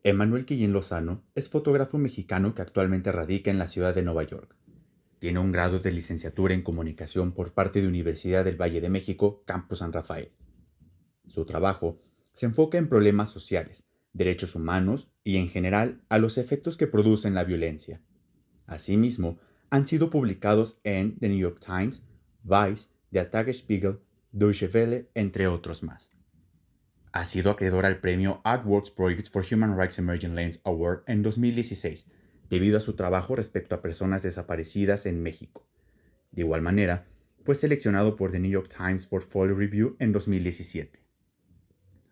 Emanuel Quillín Lozano es fotógrafo mexicano que actualmente radica en la ciudad de Nueva York. Tiene un grado de licenciatura en comunicación por parte de Universidad del Valle de México, Campus San Rafael. Su trabajo se enfoca en problemas sociales, derechos humanos y, en general, a los efectos que producen la violencia. Asimismo, han sido publicados en The New York Times, Vice, The Tagesspiegel, Deutsche Welle, entre otros más. Ha sido acreedor al premio Artworks Projects for Human Rights Emerging Lens Award en 2016, debido a su trabajo respecto a personas desaparecidas en México. De igual manera, fue seleccionado por The New York Times Portfolio Review en 2017.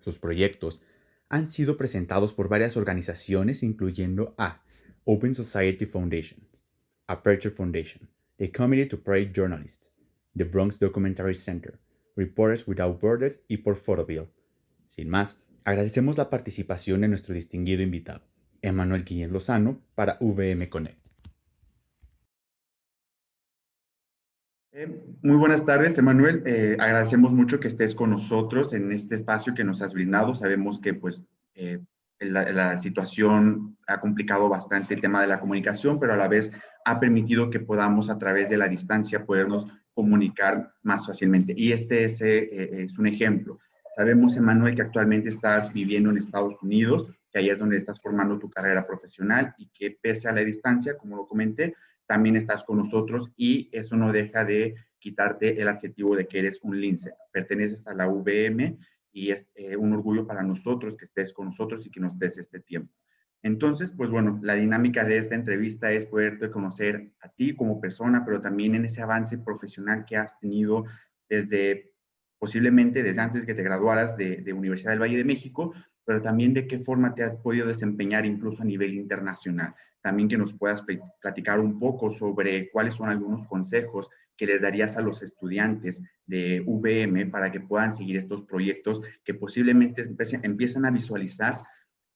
Sus proyectos han sido presentados por varias organizaciones, incluyendo a Open Society Foundation, Aperture Foundation, the Committee to Protect Journalists, The Bronx Documentary Center, Reporters Without Borders y por Photoville. Sin más, agradecemos la participación de nuestro distinguido invitado, Emanuel Quillín Lozano, para VM Connect. Muy buenas tardes, Emanuel. Agradecemos mucho que estés con nosotros en este espacio que nos has brindado. Sabemos que la situación ha complicado bastante el tema de la comunicación, pero a la vez ha permitido que podamos a través de la distancia podernos comunicar más fácilmente. Y este es un ejemplo. Sabemos, Emanuel, que actualmente estás viviendo en Estados Unidos, que ahí es donde estás formando tu carrera profesional y que pese a la distancia, como lo comenté, también estás con nosotros y eso no deja de quitarte el adjetivo de que eres un lince. Perteneces a la VM y es un orgullo para nosotros que estés con nosotros y que nos des este tiempo. Entonces, pues bueno, la dinámica de esta entrevista es poderte conocer a ti como persona, pero también en ese avance profesional que has tenido desde, posiblemente desde antes que te graduaras de Universidad del Valle de México, pero también de qué forma te has podido desempeñar incluso a nivel internacional. También que nos puedas platicar un poco sobre cuáles son algunos consejos que les darías a los estudiantes de VM para que puedan seguir estos proyectos que posiblemente empiezan a visualizar,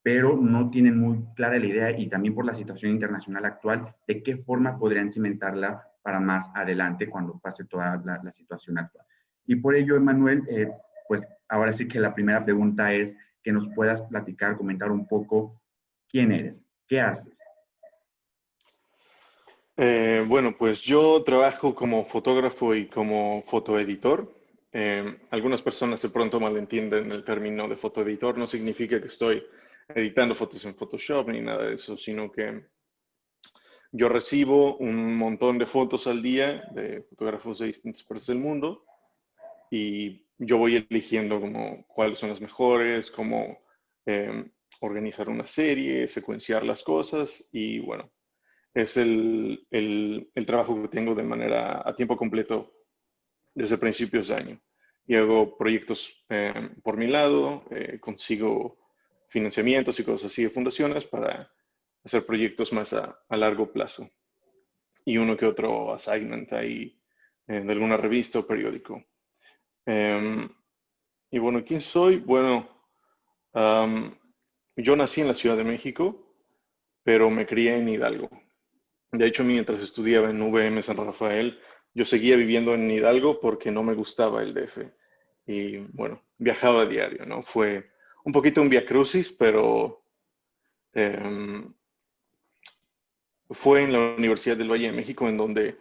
pero no tienen muy clara la idea y también por la situación internacional actual de qué forma podrían cimentarla para más adelante cuando pase toda la situación actual. Y por ello, Emanuel, pues ahora sí que la primera pregunta es que nos puedas platicar, comentar un poco quién eres, qué haces. Bueno, pues yo trabajo como fotógrafo y como fotoeditor. Algunas personas de pronto malentienden el término de fotoeditor. No significa que estoy editando fotos en Photoshop ni nada de eso, sino que yo recibo un montón de fotos al día de fotógrafos de distintas partes del mundo y yo voy eligiendo como cuáles son las mejores, cómo organizar una serie, secuenciar las cosas y bueno. Es el trabajo que tengo de manera a tiempo completo desde principios de año. Y hago proyectos por mi lado, consigo financiamientos y cosas así de fundaciones para hacer proyectos más a largo plazo. Y uno que otro assignment ahí de alguna revista o periódico. Um, y bueno, ¿quién soy? Bueno, um, yo nací en la Ciudad de México, pero me crié en Hidalgo. De hecho, mientras estudiaba en VM San Rafael, yo seguía viviendo en Hidalgo porque no me gustaba el DF. Y bueno, viajaba a diario, ¿no? Fue un poquito un viacrucis, pero eh, fue en la Universidad del Valle de México en donde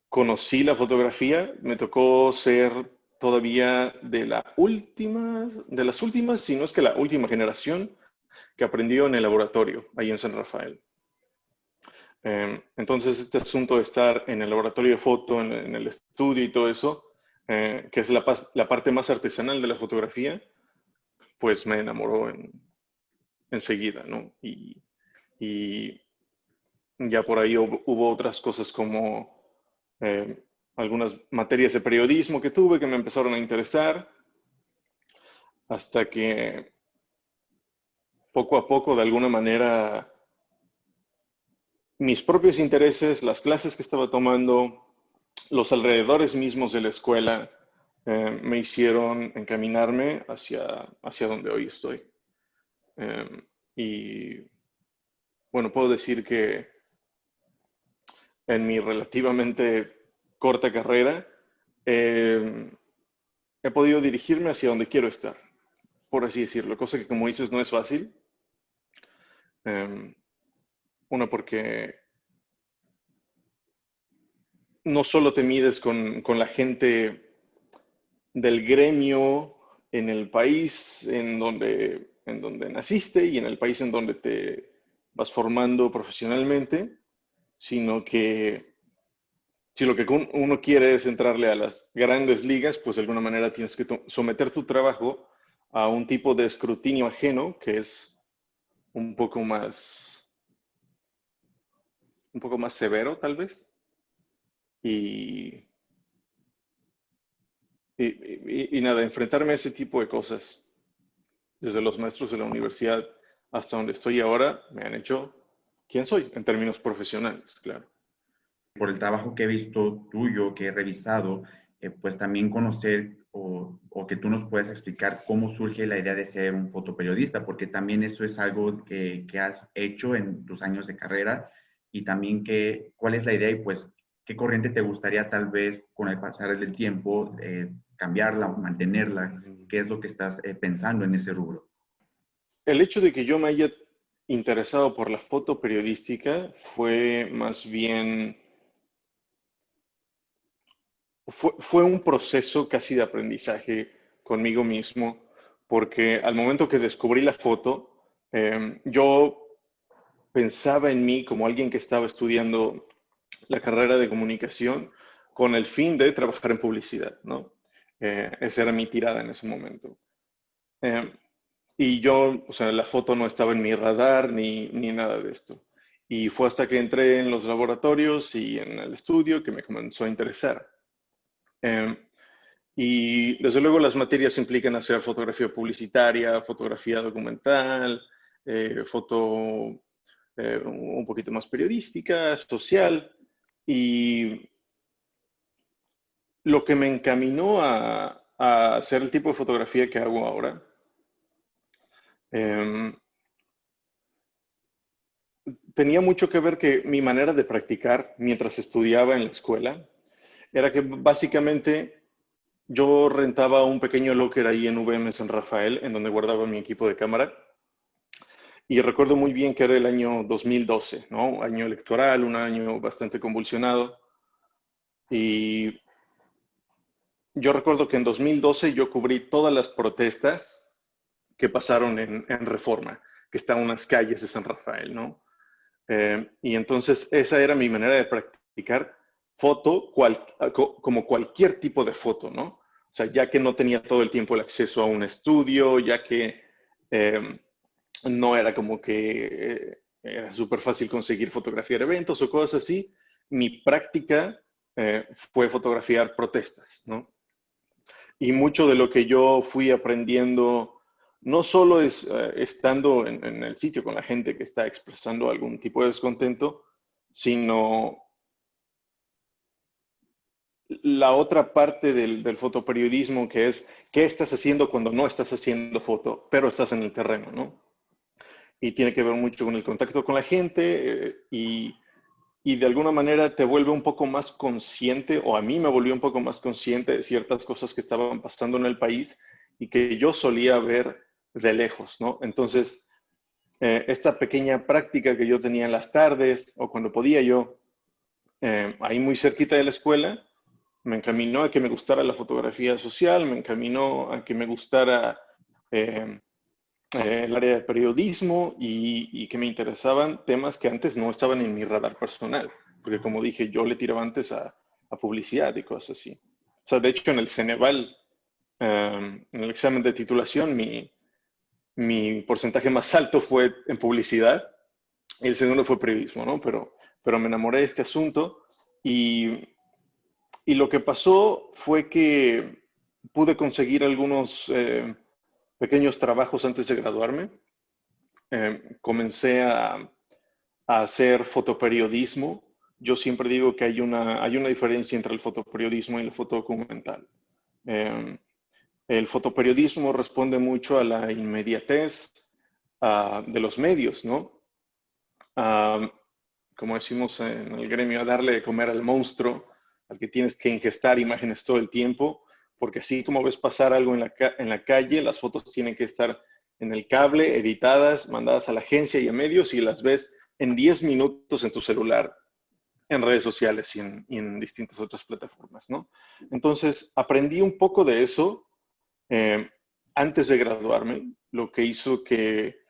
conocí la fotografía. Me tocó ser todavía de las últimas, si no es que la última generación que aprendió en el laboratorio, ahí en San Rafael. Entonces, este asunto de estar en el laboratorio de foto, en el estudio y todo eso, que es la parte más artesanal de la fotografía, pues me enamoró enseguida, ¿no? Y ya por ahí hubo otras cosas como algunas materias de periodismo que tuve que me empezaron a interesar, hasta que poco a poco, de alguna manera, mis propios intereses, las clases que estaba tomando, los alrededores mismos de la escuela me hicieron encaminarme hacia donde hoy estoy. Y bueno, puedo decir que en mi relativamente corta carrera he podido dirigirme hacia donde quiero estar, por así decirlo, cosa que como dices no es fácil, Em, Una, porque no solo te mides con la gente del gremio en el país en donde naciste y en el país en donde te vas formando profesionalmente, sino que si lo que uno quiere es entrarle a las grandes ligas, pues de alguna manera tienes que someter tu trabajo a un tipo de escrutinio ajeno que es un poco más, un poco más severo, tal vez. Y, y nada, enfrentarme a ese tipo de cosas, desde los maestros de la universidad hasta donde estoy ahora, me han hecho quién soy en términos profesionales, claro. Por el trabajo que he visto tuyo, que he revisado, pues también conocer o que tú nos puedas explicar cómo surge la idea de ser un fotoperiodista, porque también eso es algo que has hecho en tus años de carrera y también cuál es la idea y pues qué corriente te gustaría tal vez con el pasar del tiempo cambiarla o mantenerla, qué es lo que estás pensando en ese rubro. El hecho de que yo me haya interesado por la foto periodística fue más bien, fue un proceso casi de aprendizaje conmigo mismo, porque al momento que descubrí la foto, yo pensaba en mí como alguien que estaba estudiando la carrera de comunicación con el fin de trabajar en publicidad, ¿no? Esa era mi tirada en ese momento. Eh, y yo, o sea, la foto no estaba en mi radar ni nada de esto. Y fue hasta que entré en los laboratorios y en el estudio que me comenzó a interesar. Eh, y desde luego las materias implican hacer fotografía publicitaria, fotografía documental, foto un poquito más periodística, social. Y lo que me encaminó a hacer el tipo de fotografía que hago ahora, eh, tenía mucho que ver que mi manera de practicar mientras estudiaba en la escuela era que básicamente yo rentaba un pequeño locker ahí en VM San Rafael, en donde guardaba mi equipo de cámara. Y recuerdo muy bien que era el año 2012, ¿no? Año electoral, un año bastante convulsionado. Y yo recuerdo que en 2012 yo cubrí todas las protestas que pasaron en Reforma, que están en unas calles de San Rafael, ¿no? Y entonces esa era mi manera de practicar foto como cualquier tipo de foto, ¿no? O sea, ya que no tenía todo el tiempo el acceso a un estudio, ya que eh, no era como que era súper fácil conseguir fotografiar eventos o cosas así, mi práctica fue fotografiar protestas, ¿no? Y mucho de lo que yo fui aprendiendo, no solo es estando en el sitio con la gente que está expresando algún tipo de descontento, sino la otra parte del fotoperiodismo que es qué estás haciendo cuando no estás haciendo foto, pero estás en el terreno, ¿no? Y tiene que ver mucho con el contacto con la gente y de alguna manera te vuelve un poco más consciente, o a mí me volvió un poco más consciente de ciertas cosas que estaban pasando en el país y que yo solía ver de lejos, ¿no? Entonces, esta pequeña práctica que yo tenía en las tardes o cuando podía yo, ahí muy cerquita de la escuela, me encaminó a que me gustara la fotografía social, me encaminó a que me gustara eh, el área de periodismo y que me interesaban temas que antes no estaban en mi radar personal, porque como dije, yo le tiraba antes a publicidad y cosas así. O sea, de hecho, en el Ceneval, en el examen de titulación, mi porcentaje más alto fue en publicidad y el segundo fue periodismo, ¿no? Pero me enamoré de este asunto y, y lo que pasó fue que pude conseguir algunos pequeños trabajos antes de graduarme. Comencé a hacer fotoperiodismo. Yo siempre digo que hay una diferencia entre el fotoperiodismo y el fotodocumental. Eh, el fotoperiodismo responde mucho a la inmediatez de los medios, ¿no? Uh, Como decimos en el gremio, a darle de comer al monstruo, al que tienes que ingestar imágenes todo el tiempo, porque así como ves pasar algo en la calle, las fotos tienen que estar en el cable, editadas, mandadas a la agencia y a medios y las ves en 10 minutos en tu celular, en redes sociales y en distintas otras plataformas, ¿no? Entonces, aprendí un poco de eso eh, antes de graduarme, lo que hizo que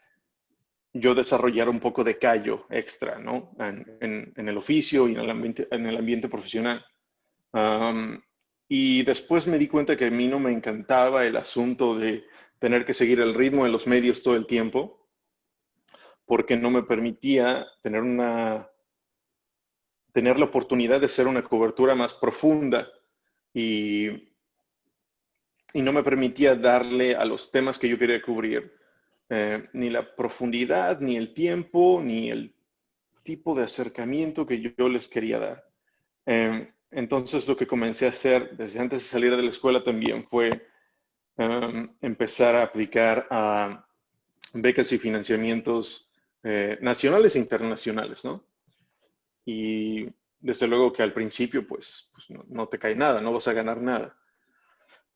yo desarrollara un poco de callo extra, ¿no? En el oficio y en el ambiente profesional. Um, y después me di cuenta que a mí no me encantaba el asunto de tener que seguir el ritmo de los medios todo el tiempo, porque no me permitía tener la oportunidad de hacer una cobertura más profunda y, y no me permitía darle a los temas que yo quería cubrir ni la profundidad, ni el tiempo, ni el tipo de acercamiento que yo les quería dar. Entonces lo que comencé a hacer desde antes de salir de la escuela también fue empezar a aplicar a becas y financiamientos nacionales e internacionales, ¿no? Y desde luego que al principio pues no te cae nada, no vas a ganar nada.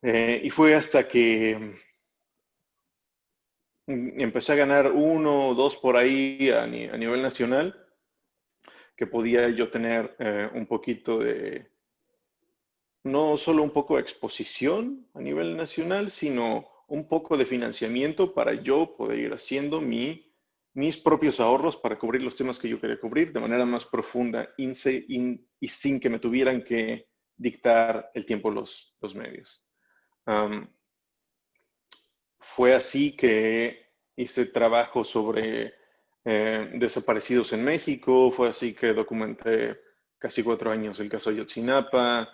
Y fue hasta que empecé a ganar uno o dos por ahí a nivel nacional que podía yo tener un poquito de, no solo un poco de exposición a nivel nacional, sino un poco de financiamiento para yo poder ir haciendo mis propios ahorros para cubrir los temas que yo quería cubrir de manera más profunda y sin que me tuvieran que dictar el tiempo los medios. Um, Fue así que hice trabajo sobre desaparecidos en México, fue así que documenté casi 4 años el caso Ayotzinapa,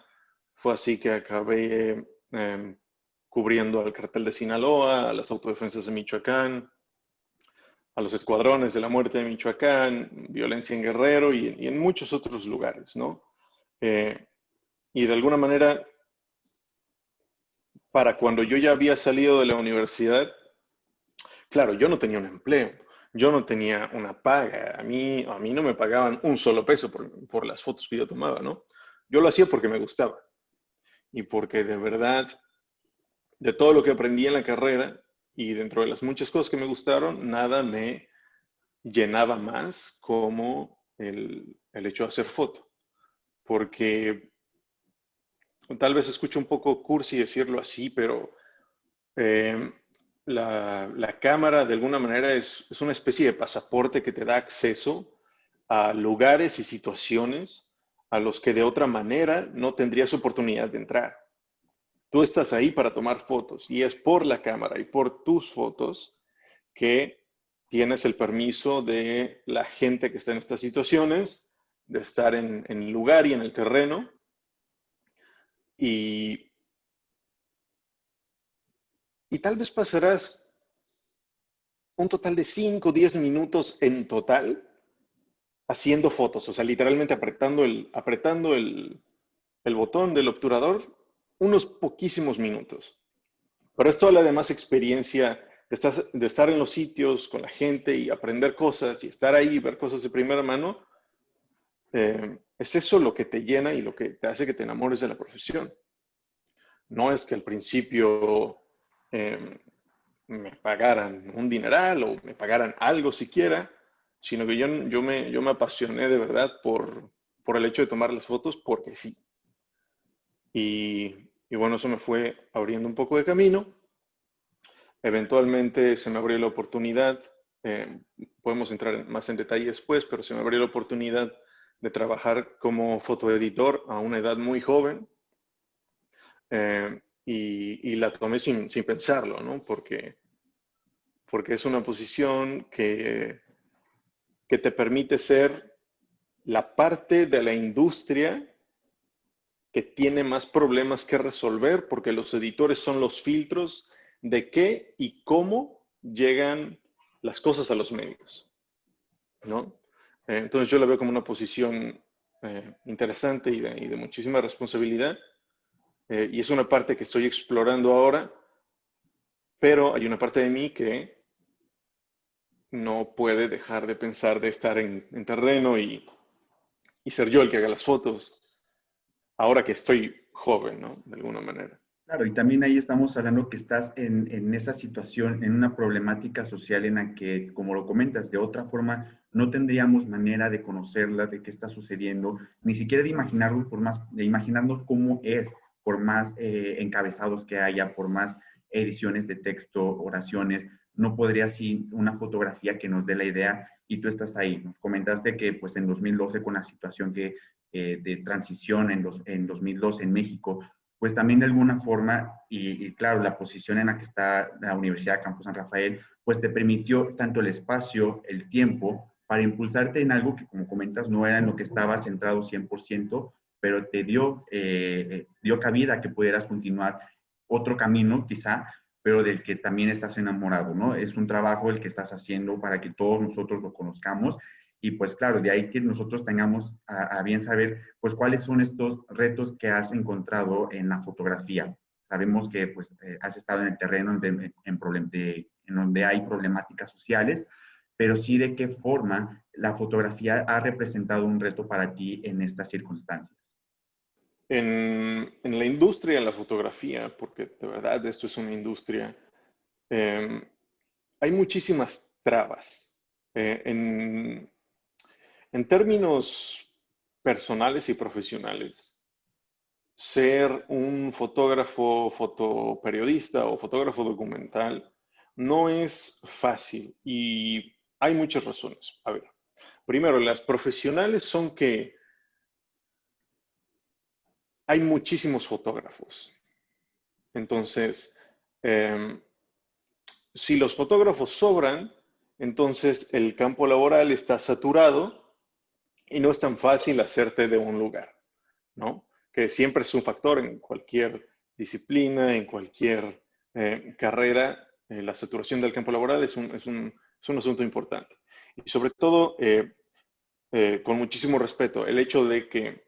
fue así que acabé cubriendo al cartel de Sinaloa, a las autodefensas de Michoacán, a los escuadrones de la muerte de Michoacán, violencia en Guerrero y en muchos otros lugares, ¿no? Eh, y de alguna manera, para cuando yo ya había salido de la universidad, claro, yo no tenía un empleo, yo no tenía una paga, a mí no me pagaban un solo peso por las fotos que yo tomaba, ¿no? Yo lo hacía porque me gustaba y porque de verdad, de todo lo que aprendí en la carrera y dentro de las muchas cosas que me gustaron, nada me llenaba más como el hecho de hacer foto, porque tal vez escucho un poco cursi decirlo así, pero Eh, la cámara, de alguna manera, es una especie de pasaporte que te da acceso a lugares y situaciones a los que de otra manera no tendrías oportunidad de entrar. Tú estás ahí para tomar fotos y es por la cámara y por tus fotos que tienes el permiso de la gente que está en estas situaciones, de estar en el lugar y en el terreno. Y, y tal vez pasarás un total de 5 o 10 minutos en total haciendo fotos, o sea, literalmente apretando el botón del obturador unos poquísimos minutos. Pero es toda la demás experiencia de estar en los sitios con la gente y aprender cosas y estar ahí y ver cosas de primera mano. Es eso lo que te llena y lo que te hace que te enamores de la profesión. No es que al principio eh, me pagaran un dineral o me pagaran algo siquiera, sino que yo me apasioné de verdad por el hecho de tomar las fotos porque sí. Y bueno, eso me fue abriendo un poco de camino. Eventualmente se me abrió la oportunidad, eh, podemos entrar más en detalle después, pero se me abrió la oportunidad de trabajar como fotoeditor a una edad muy joven. Y la tomé sin pensarlo, ¿no? Porque es una posición que te permite ser la parte de la industria que tiene más problemas que resolver, porque los editores son los filtros de qué y cómo llegan las cosas a los medios, ¿no? Entonces yo la veo como una posición interesante y de muchísima responsabilidad, y es una parte que estoy explorando ahora, pero hay una parte de mí que no puede dejar de pensar de estar en terreno y ser yo el que haga las fotos, ahora que estoy joven, ¿no? De alguna manera. Claro, y también ahí estamos hablando que estás en esa situación, en una problemática social en la que, como lo comentas, de otra forma no tendríamos manera de conocerla, de qué está sucediendo, ni siquiera de imaginarlo por más, de imaginarnos cómo es, por más encabezados que haya, por más ediciones de texto, oraciones, no podría ser una fotografía que nos dé la idea y tú estás ahí. Nos comentaste que pues en 2012 con la situación que, de transición en 2012 en México, pues también de alguna forma, y claro, la posición en la que está la Universidad Campus San Rafael, pues te permitió tanto el espacio, el tiempo, para impulsarte en algo que, como comentas, no era en lo que estabas centrado 100%, pero te dio cabida a que pudieras continuar otro camino, quizá, pero del que también estás enamorado, ¿no? Es un trabajo el que estás haciendo para que todos nosotros lo conozcamos y pues claro, de ahí que nosotros tengamos a bien saber, pues cuáles son estos retos que has encontrado en la fotografía. Sabemos que pues has estado en el terreno en donde hay problemáticas sociales, pero sí de qué forma la fotografía ha representado un reto para ti en estas circunstancias. En la industria de la fotografía, porque de verdad esto es una industria, eh, hay muchísimas trabas. Eh, en, en términos personales y profesionales, ser un fotógrafo, fotoperiodista o fotógrafo documental no es fácil y hay muchas razones. A ver, primero, las profesionales son que hay muchísimos fotógrafos. Entonces, eh, si los fotógrafos sobran, entonces el campo laboral está saturado y no es tan fácil hacerte de un lugar, ¿no? Que siempre es un factor en cualquier disciplina, en cualquier carrera. La saturación del campo laboral es un asunto importante. Y sobre todo, con muchísimo respeto, el hecho de que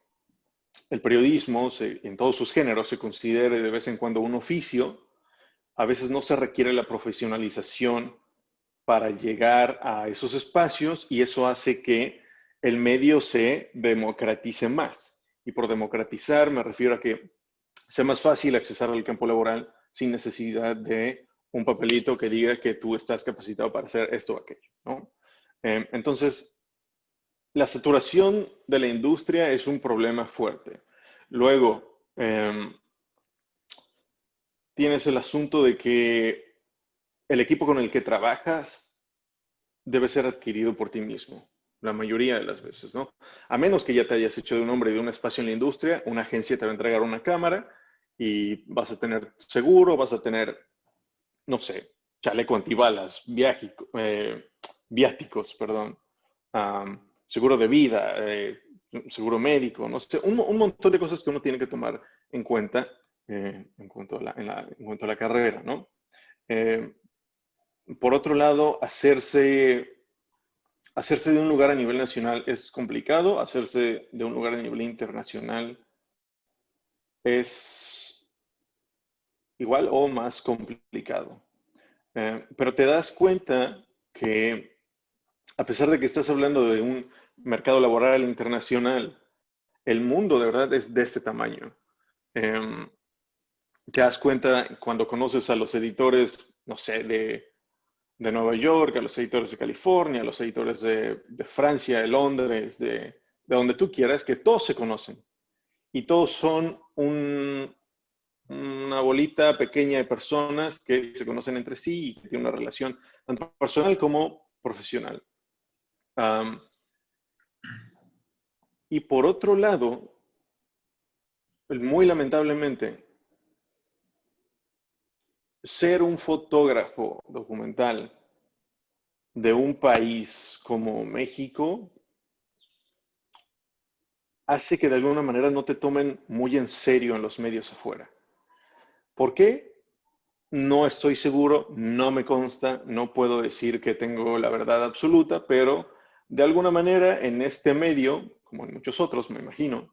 el periodismo en todos sus géneros se considere de vez en cuando un oficio, a veces no se requiere la profesionalización para llegar a esos espacios y eso hace que el medio se democratice más. Y por democratizar me refiero a que sea más fácil accesar al campo laboral sin necesidad de un papelito que diga que tú estás capacitado para hacer esto o aquello, ¿no? Entonces, la saturación de la industria es un problema fuerte. Luego, tienes el asunto de que el equipo con el que trabajas debe ser adquirido por ti mismo, la mayoría de las veces, ¿no? A menos que ya te hayas hecho de un hombre y de un espacio en la industria, una agencia te va a entregar una cámara y vas a tener seguro, vas a tener, no sé, chaleco antibalas, viáticos, perdón, seguro de vida, seguro médico, no sé, un montón de cosas que uno tiene que tomar en cuenta en cuanto a en cuanto a la carrera, ¿no? Eh, por otro lado, hacerse de un lugar a nivel nacional es complicado, hacerse de un lugar a nivel internacional es igual o más complicado. Pero te das cuenta que a pesar de que estás hablando de un mercado laboral internacional, el mundo de verdad es de este tamaño. Eh, Te das cuenta cuando conoces a los editores, no sé, de Nueva York, a los editores de California, a los editores de Francia, de Londres, de donde tú quieras, que todos se conocen y todos son una bolita pequeña de personas que se conocen entre sí y que tienen una relación tanto personal como profesional. Um, y por otro lado, muy lamentablemente, ser un fotógrafo documental de un país como México hace que de alguna manera no te tomen muy en serio en los medios afuera. ¿Por qué? No estoy seguro, no me consta, no puedo decir que tengo la verdad absoluta, pero de alguna manera en este medio, como en muchos otros, me imagino,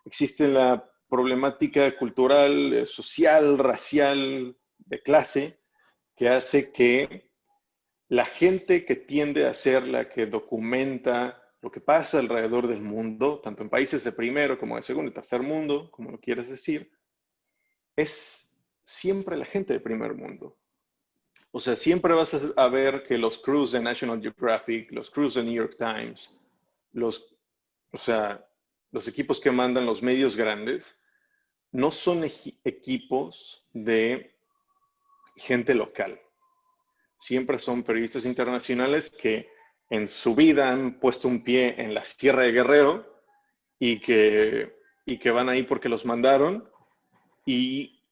existe la problemática cultural, social, racial, de clase, que hace que la gente que tiende a ser la que documenta lo que pasa alrededor del mundo, tanto en países de primero como de segundo y tercer mundo, como lo quieras decir, es siempre la gente de primer mundo. O sea, siempre vas a ver que los crews de National Geographic, los crews de New York Times, o sea, los equipos que mandan los medios grandes, no son equipos de gente local. Siempre son periodistas internacionales que en su vida han puesto un pie en la Sierra de Guerrero y que van ahí porque los mandaron y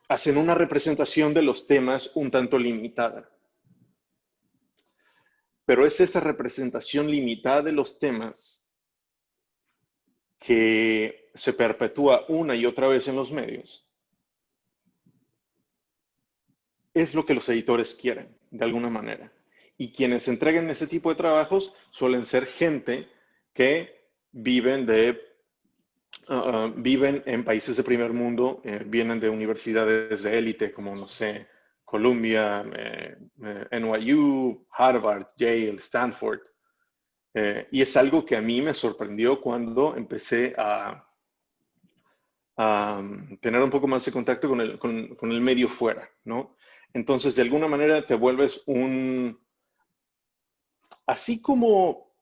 hacen una representación de los temas un tanto limitada. Pero es esa representación limitada de los temas que se perpetúa una y otra vez en los medios. Es lo que los editores quieren, de alguna manera. Y quienes entreguen ese tipo de trabajos suelen ser gente que viven en países de primer mundo, vienen de universidades de élite como, no sé, Columbia, NYU, Harvard, Yale, Stanford. Y es algo que a mí me sorprendió cuando empecé a tener un poco más de contacto con el medio fuera, ¿no? Entonces, de alguna manera te vuelves así como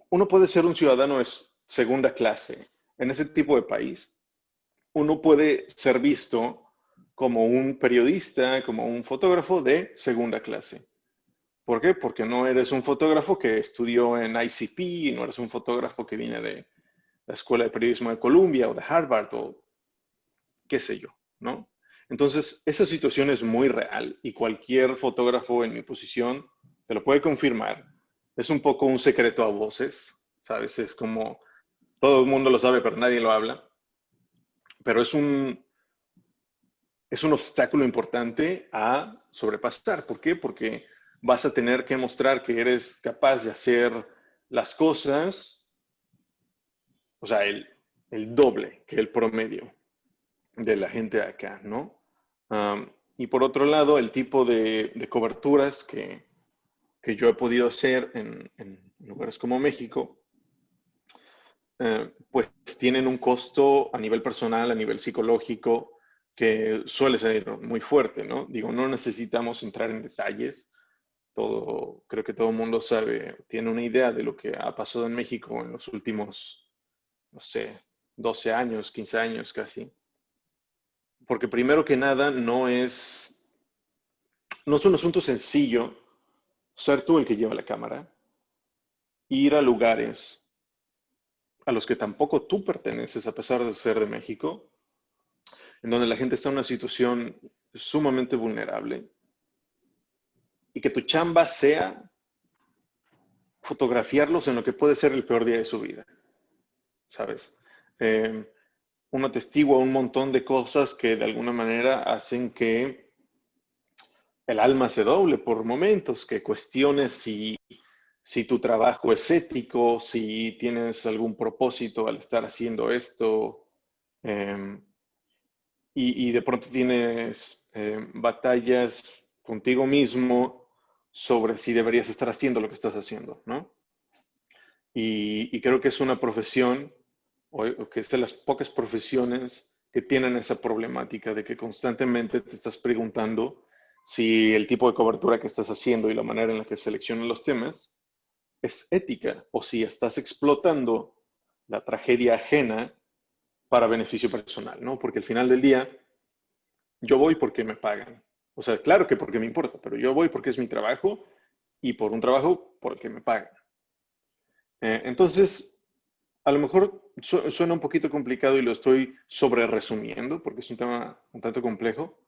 uno puede ser un ciudadano de segunda clase en ese tipo de país, uno puede ser visto como un periodista, como un fotógrafo de segunda clase. ¿Por qué? Porque no eres un fotógrafo que estudió en ICP, no eres un fotógrafo que viene de la Escuela de Periodismo de Columbia o de Harvard o qué sé yo, ¿no? Entonces, esa situación es muy real y cualquier fotógrafo en mi posición te lo puede confirmar. Es un poco un secreto a voces, ¿sabes? Es como todo el mundo lo sabe, pero nadie lo habla. Pero es un obstáculo importante a sobrepasar. ¿Por qué? Porque vas a tener que mostrar que eres capaz de hacer las cosas, o sea, el doble que el promedio de la gente de acá, ¿no? Y por otro lado, el tipo de coberturas que yo he podido hacer en lugares como México, pues tienen un costo a nivel personal, a nivel psicológico, que suele ser muy fuerte, ¿no? Digo, no necesitamos entrar en detalles. Creo que todo el mundo sabe, tiene una idea de lo que ha pasado en México en los últimos, no sé, 12 años, 15 años casi. Porque primero que nada, no es un asunto sencillo ser tú el que lleva la cámara, ir a lugares a los que tampoco tú perteneces, a pesar de ser de México, en donde la gente está en una situación sumamente vulnerable, y que tu chamba sea fotografiarlos en lo que puede ser el peor día de su vida, ¿sabes? Eh, Uno atestigua un montón de cosas que de alguna manera hacen que el alma se doble por momentos, que cuestiones si tu trabajo es ético, si tienes algún propósito al estar haciendo esto, eh, y de pronto tienes batallas contigo mismo sobre si deberías estar haciendo lo que estás haciendo, ¿no? Y creo que es una profesión, o que es de las pocas profesiones que tienen esa problemática de que constantemente te estás preguntando si el tipo de cobertura que estás haciendo y la manera en la que seleccionan los temas es ética o si estás explotando la tragedia ajena para beneficio personal, ¿no? Porque al final del día yo voy porque me pagan. O sea, claro que porque me importa, pero yo voy porque es mi trabajo y por un trabajo porque me pagan. Entonces, a lo mejor suena un poquito complicado y lo estoy sobre resumiendo porque es un tema un tanto complejo,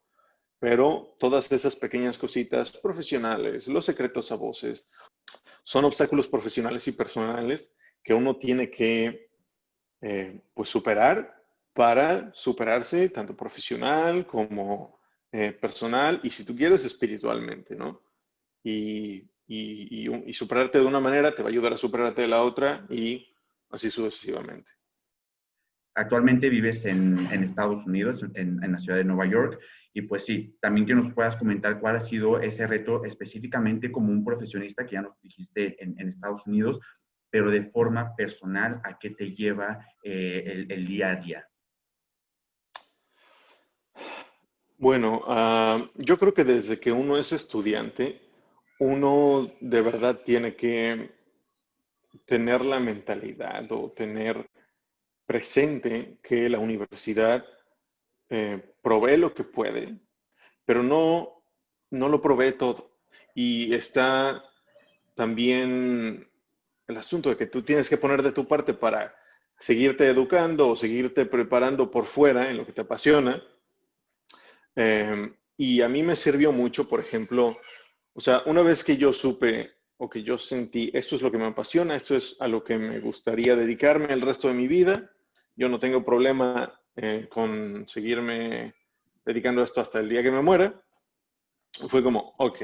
pero todas esas pequeñas cositas profesionales, los secretos a voces, son obstáculos profesionales y personales que uno tiene que pues superar para superarse tanto profesional como personal y si tú quieres espiritualmente, ¿no? Y superarte de una manera te va a ayudar a superarte de la otra y así sucesivamente. Actualmente vives en Estados Unidos, en la ciudad de Nueva York, y pues sí, también que nos puedas comentar cuál ha sido ese reto específicamente como un profesionista que ya nos dijiste en Estados Unidos, pero de forma personal, ¿a qué te lleva el día a día? Bueno, yo creo que desde que uno es estudiante, uno de verdad tiene que tener la mentalidad o tener presente que la universidad provee lo que puede, pero no lo provee todo. Y está también el asunto de que tú tienes que poner de tu parte para seguirte educando o seguirte preparando por fuera en lo que te apasiona. Y a mí me sirvió mucho, por ejemplo, o sea, una vez que yo supe o que yo sentí, esto es lo que me apasiona, esto es a lo que me gustaría dedicarme el resto de mi vida, yo no tengo problema con seguirme dedicando a esto hasta el día que me muera, fue como, ok,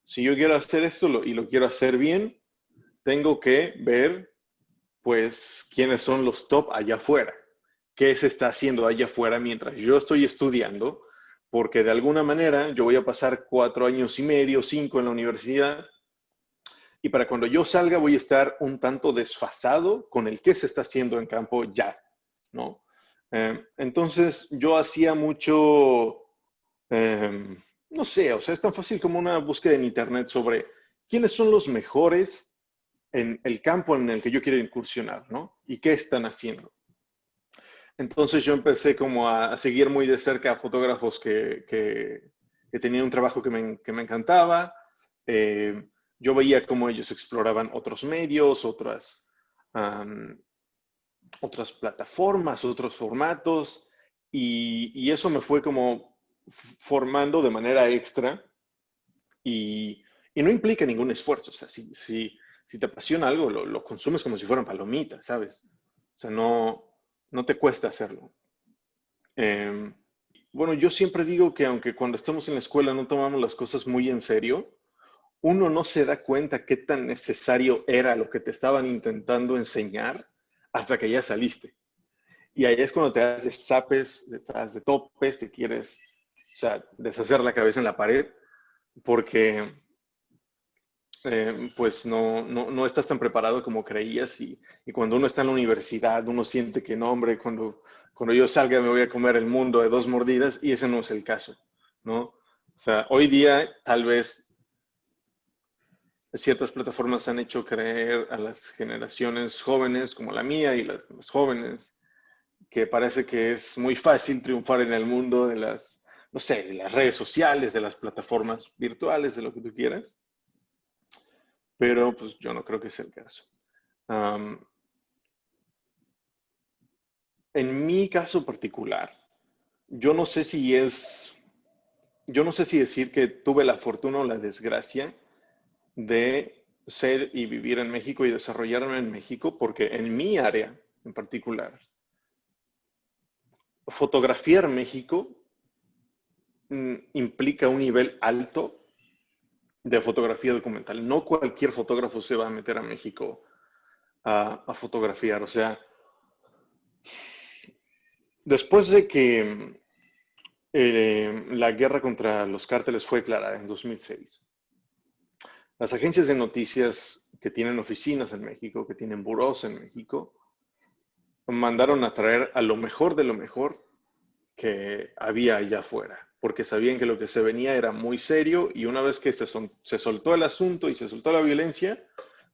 si yo quiero hacer esto y lo quiero hacer bien, tengo que ver, pues, quiénes son los top allá afuera, qué se está haciendo allá afuera mientras yo estoy estudiando, porque de alguna manera yo voy a pasar 4 años y medio, 5 en la universidad, y para cuando yo salga voy a estar un tanto desfasado con el que se está haciendo en campo ya, ¿no? Entonces yo hacía mucho, no sé, o sea, es tan fácil como una búsqueda en internet sobre quiénes son los mejores en el campo en el que yo quiero incursionar, ¿no? Y qué están haciendo. Entonces yo empecé como a seguir muy de cerca a fotógrafos que tenían un trabajo que me encantaba. Eh, yo veía cómo ellos exploraban otros medios, um, otras plataformas, otros formatos, y eso me fue como formando de manera extra y no implica ningún esfuerzo. O sea, si te apasiona algo, lo consumes como si fueran palomitas, ¿sabes? O sea, no te cuesta hacerlo. Eh, bueno, yo siempre digo que aunque cuando estamos en la escuela no tomamos las cosas muy en serio, uno no se da cuenta qué tan necesario era lo que te estaban intentando enseñar hasta que ya saliste. Y ahí es cuando te das de zapes, te das de topes, te quieres, o sea, deshacer la cabeza en la pared, porque pues no estás tan preparado como creías y cuando uno está en la universidad, uno siente que no, hombre, cuando yo salga me voy a comer el mundo de 2 mordidas y ese no es el caso, ¿no? O sea, hoy día tal vez ciertas plataformas han hecho creer a las generaciones jóvenes como la mía y las más jóvenes que parece que es muy fácil triunfar en el mundo de las, no sé, de las redes sociales, de las plataformas virtuales, de lo que tú quieras, pero pues yo no creo que sea el caso. Um, en mi caso particular, yo no sé si es, yo no sé si decir que tuve la fortuna o la desgracia de ser y vivir en México y desarrollarme en México, porque en mi área en particular, fotografiar México implica un nivel alto de fotografía documental. No cualquier fotógrafo se va a meter a México a fotografiar. O sea, después de que la guerra contra los cárteles fue declarada en 2006, las agencias de noticias que tienen oficinas en México, que tienen burós en México, mandaron a traer a lo mejor de lo mejor que había allá afuera, porque sabían que lo que se venía era muy serio y una vez que se soltó el asunto y se soltó la violencia,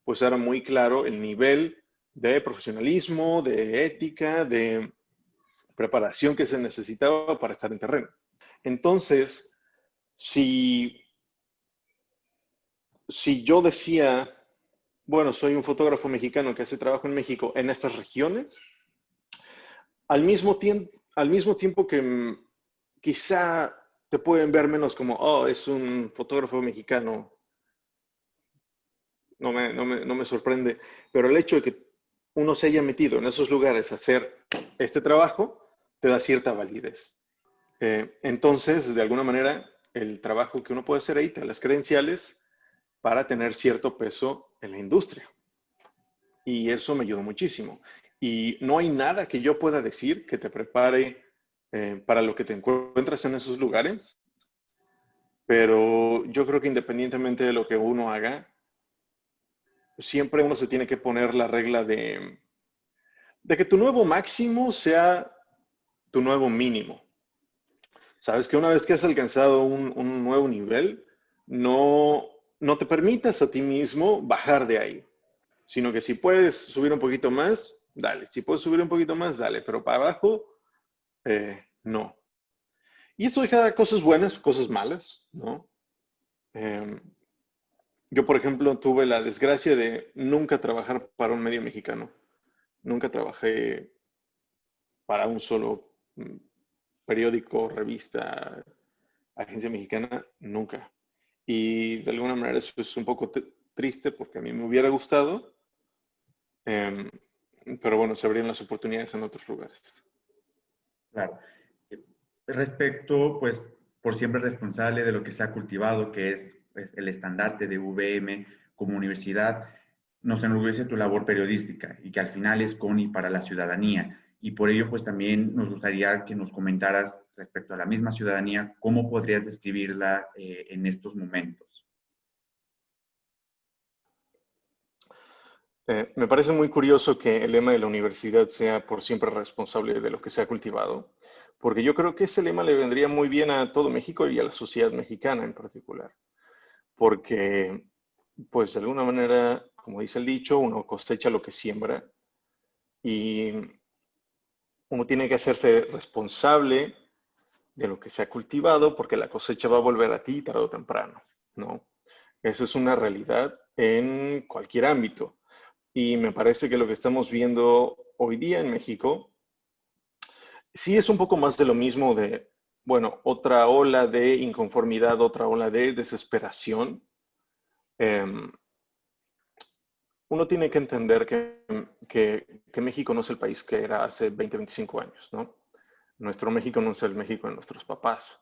pues era muy claro el nivel de profesionalismo, de ética, de preparación que se necesitaba para estar en terreno. Entonces, si, si yo decía, bueno, soy un fotógrafo mexicano que hace trabajo en México en estas regiones, al mismo tiempo que quizá te pueden ver menos como, oh, es un fotógrafo mexicano, no me sorprende, pero el hecho de que uno se haya metido en esos lugares a hacer este trabajo te da cierta validez. Entonces, de alguna manera, el trabajo que uno puede hacer ahí te da las credenciales para tener cierto peso en la industria. Y eso me ayudó muchísimo. Y no hay nada que yo pueda decir que te prepare para lo que te encuentras en esos lugares, pero yo creo que independientemente de lo que uno haga, siempre uno se tiene que poner la regla de que tu nuevo máximo sea tu nuevo mínimo. Sabes que una vez que has alcanzado un nuevo nivel, no, no te permitas a ti mismo bajar de ahí, sino que si puedes subir un poquito más, dale. Si puedes subir un poquito más, dale. Pero para abajo, no. Y eso deja cosas buenas, cosas malas, ¿no? Eh, yo, por ejemplo, tuve la desgracia de nunca trabajar para un medio mexicano. Nunca trabajé para un solo periódico, revista, agencia mexicana, nunca. Y de alguna manera eso es un poco triste porque a mí me hubiera gustado, em, pero bueno, se abrían las oportunidades en otros lugares. Claro. Respecto, pues, por siempre responsable de lo que se ha cultivado, que es pues, el estandarte de VM como universidad, nos enorgullece tu labor periodística y que al final es con y para la ciudadanía. Y por ello, pues también nos gustaría que nos comentaras respecto a la misma ciudadanía, cómo podrías describirla en estos momentos. Me parece muy curioso que el lema de la universidad sea por siempre responsable de lo que se ha cultivado, porque yo creo que ese lema le vendría muy bien a todo México y a la sociedad mexicana en particular, porque pues de alguna manera, como dice el dicho, uno cosecha lo que siembra y uno tiene que hacerse responsable de lo que se ha cultivado porque la cosecha va a volver a ti tarde o temprano, ¿no? Esa es una realidad en cualquier ámbito. Y me parece que lo que estamos viendo hoy día en México sí es un poco más de lo mismo de, bueno, otra ola de inconformidad, otra ola de desesperación. Eh, Uno tiene que entender que México no es el país que era hace 20, 25 años, ¿no? Nuestro México no es el México de nuestros papás.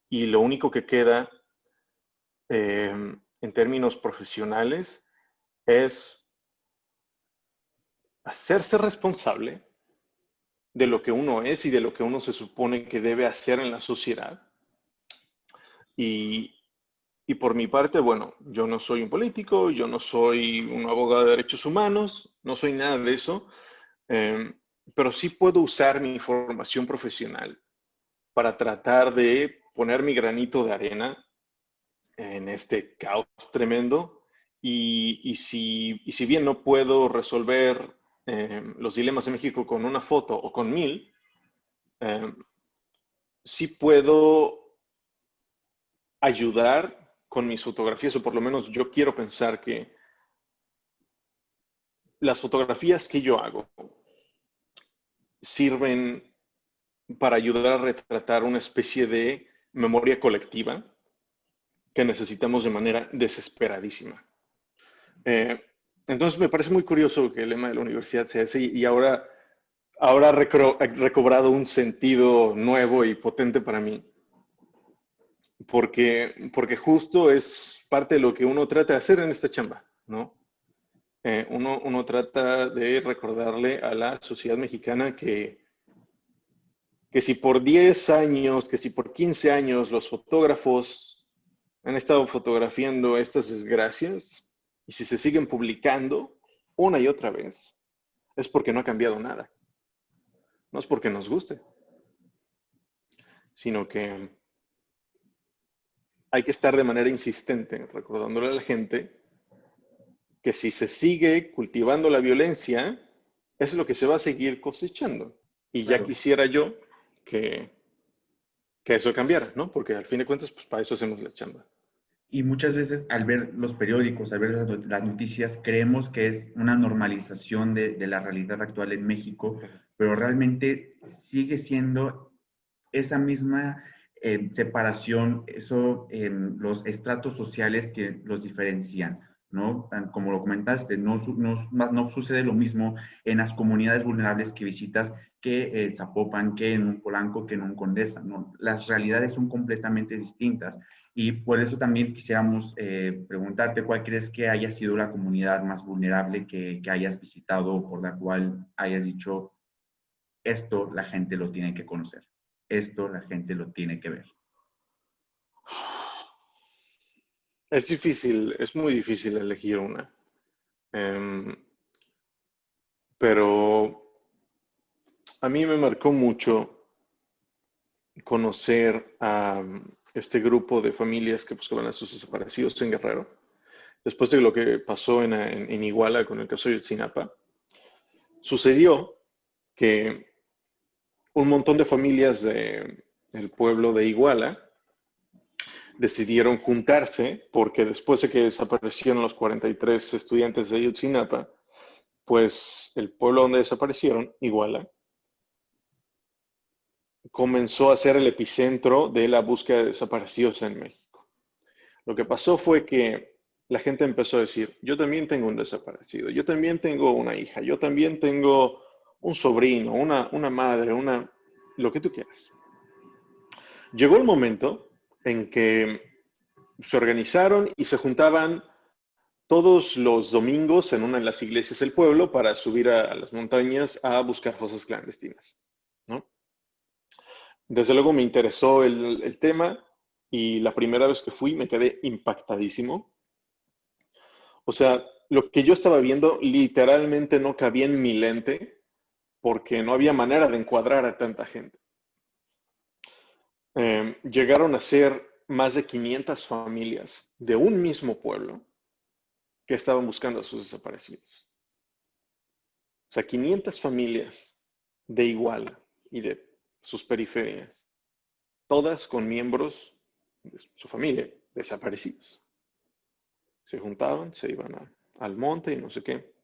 Y lo único que queda en términos profesionales es hacerse responsable de lo que uno es y de lo que uno se supone que debe hacer en la sociedad. Y, y por mi parte, bueno, yo no soy un político, yo no soy un abogado de derechos humanos, no soy nada de eso, eh, pero sí puedo usar mi formación profesional para tratar de poner mi granito de arena en este caos tremendo. Y si bien no puedo resolver los dilemas de México con una foto o con 1000, eh, sí puedo ayudar con mis fotografías, o por lo menos yo quiero pensar que las fotografías que yo hago sirven para ayudar a retratar una especie de memoria colectiva que necesitamos de manera desesperadísima. Eh, entonces me parece muy curioso que el lema de la universidad sea ese y ahora ha recobrado un sentido nuevo y potente para mí, porque justo es parte de lo que uno trata de hacer en esta chamba, ¿no? Uno trata de recordarle a la sociedad mexicana que si por 10 años, que si por 15 años los fotógrafos han estado fotografiando estas desgracias y si se siguen publicando una y otra vez, es porque no ha cambiado nada. No es porque nos guste, sino que hay que estar de manera insistente recordándole a la gente que si se sigue cultivando la violencia, es lo que se va a seguir cosechando. Y ya Claro. quisiera yo que, que eso cambiara, ¿no? Porque al fin de cuentas, pues para eso hacemos la chamba. Y muchas veces al ver los periódicos, al ver las noticias, creemos que es una normalización de la realidad actual en México, pero realmente sigue siendo esa misma separación, eso, los estratos sociales que los diferencian, ¿no? Como lo comentaste, no sucede lo mismo en las comunidades vulnerables que visitas que en Zapopan, que en un Polanco, que en un Condesa, ¿no? Las realidades son completamente distintas. Y por eso también quisiéramos preguntarte cuál crees que haya sido la comunidad más vulnerable que hayas visitado o por la cual hayas dicho, esto la gente lo tiene que conocer, esto la gente lo tiene que ver. Es difícil, es muy difícil elegir una. Em, pero a mí me marcó mucho conocer a este grupo de familias que buscaban a sus desaparecidos en Guerrero, después de lo que pasó en Iguala con el caso de Yotzinapa. Sucedió que un montón de familias del pueblo de Iguala decidieron juntarse porque después de que desaparecieron los 43 estudiantes de Ayotzinapa, pues el pueblo donde desaparecieron, Iguala, comenzó a ser el epicentro de la búsqueda de desaparecidos en México. Lo que pasó fue que la gente empezó a decir, yo también tengo un desaparecido, yo también tengo una hija, yo también tengo un sobrino, una madre, lo que tú quieras. Llegó el momento en que se organizaron y se juntaban todos los domingos en una de las iglesias del pueblo para subir a las montañas a buscar fosas clandestinas, ¿no? Desde luego me interesó el tema y la primera vez que fui me quedé impactadísimo. O sea, lo que yo estaba viendo literalmente no cabía en mi lente porque no había manera de encuadrar a tanta gente. Llegaron a ser más de 500 familias de un mismo pueblo que estaban buscando a sus desaparecidos. O sea, 500 familias de Iguala y de sus periferias, todas con miembros de su familia desaparecidos. Se juntaban, se iban al monte y no sé qué.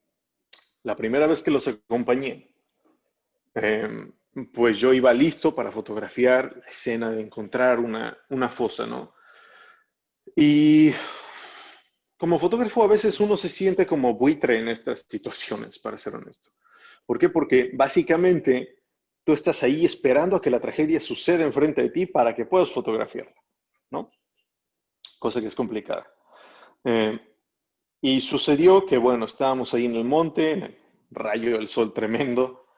La primera vez que los acompañé, eh, pues yo iba listo para fotografiar la escena de encontrar una fosa, ¿no? Y como fotógrafo a veces uno se siente como buitre en estas situaciones, para ser honesto. ¿Por qué? Porque básicamente tú estás ahí esperando a que la tragedia suceda enfrente de ti para que puedas fotografiarla, ¿no? Cosa que es complicada. Eh, y sucedió que, bueno, estábamos ahí en el monte, en el rayo del sol tremendo,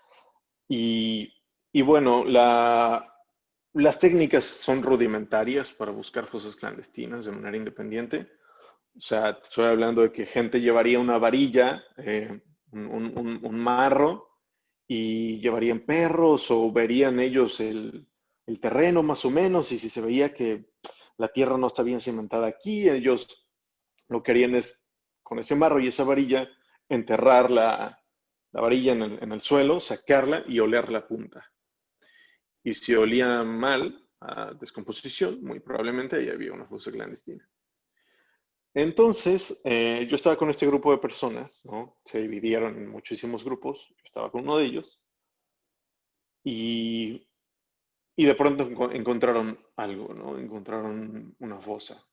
y, y bueno, las técnicas son rudimentarias para buscar fosas clandestinas de manera independiente. O sea, estoy hablando de que gente llevaría una varilla, un marro, y llevarían perros o verían ellos el terreno más o menos, y si se veía que la tierra no está bien cimentada aquí, ellos lo que harían es, con ese marro y esa varilla, enterrar la varilla en el suelo, sacarla y oler la punta. Y si olía mal, a descomposición, muy probablemente ahí había una fosa clandestina. Entonces, yo estaba con este grupo de personas, ¿no? Se dividieron en muchísimos grupos, yo estaba con uno de ellos, y, y de pronto encontraron algo, ¿no? Encontraron una fosa.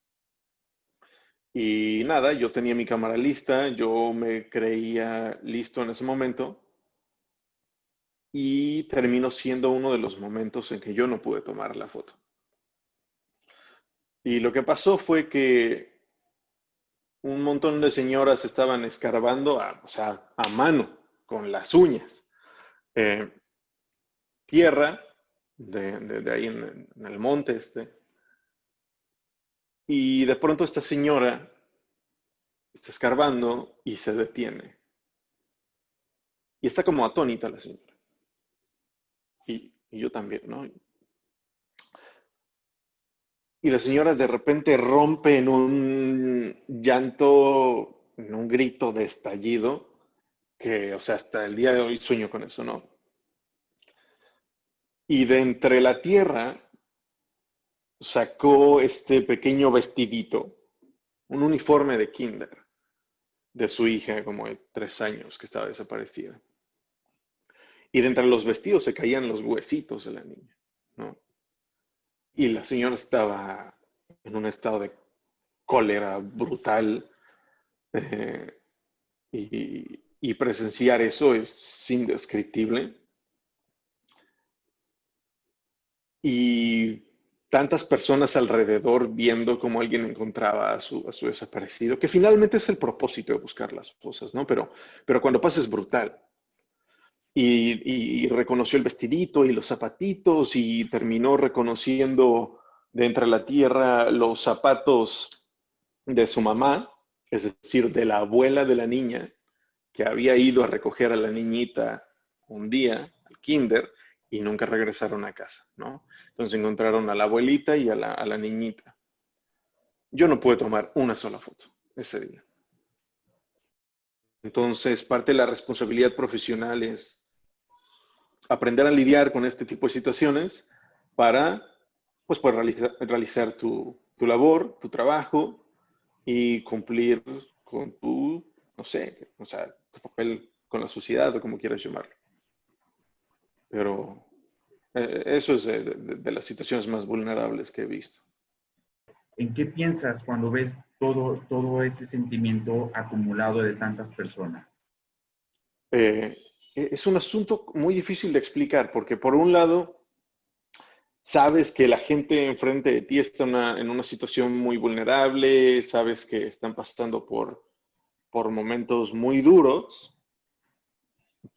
Y nada, yo tenía mi cámara lista, yo me creía listo en ese momento, y terminó siendo uno de los momentos en que yo no pude tomar la foto. Y lo que pasó fue que un montón de señoras estaban escarbando, o sea, a mano, con las uñas, eh, tierra de ahí en el monte y de pronto esta señora está escarbando y se detiene. Y está como atónita la señora. Y yo también, ¿no? Y la señora de repente rompe en un llanto, en un grito de estallido, que, o sea, hasta el día de hoy sueño con eso, ¿no? Y de entre la tierra sacó este pequeño vestidito, un uniforme de kinder de su hija, como de 3 años, que estaba desaparecida. Y de entre los vestidos se caían los huesitos de la niña, ¿no? Y la señora estaba en un estado de cólera brutal, eh, y presenciar eso es indescriptible. Y tantas personas alrededor viendo cómo alguien encontraba a su desaparecido, que finalmente es el propósito de buscar las cosas, ¿no? Pero cuando pasa es brutal. Y reconoció el vestidito y los zapatitos y terminó reconociendo de entre la tierra los zapatos de su mamá, es decir, de la abuela de la niña, que había ido a recoger a la niñita un día al kinder, y nunca regresaron a casa, ¿no? Entonces encontraron a la abuelita y a la niñita. Yo no pude tomar una sola foto ese día. Entonces, parte de la responsabilidad profesional es aprender a lidiar con este tipo de situaciones para, pues, poder realizar tu labor, tu trabajo y cumplir con tu, no sé, o sea, tu papel con la sociedad o como quieras llamarlo. Pero eso es de las situaciones más vulnerables que he visto. ¿En qué piensas cuando ves todo ese sentimiento acumulado de tantas personas? Eh, es un asunto muy difícil de explicar porque por un lado sabes que la gente enfrente de ti está en una situación muy vulnerable, sabes que están pasando por momentos muy duros,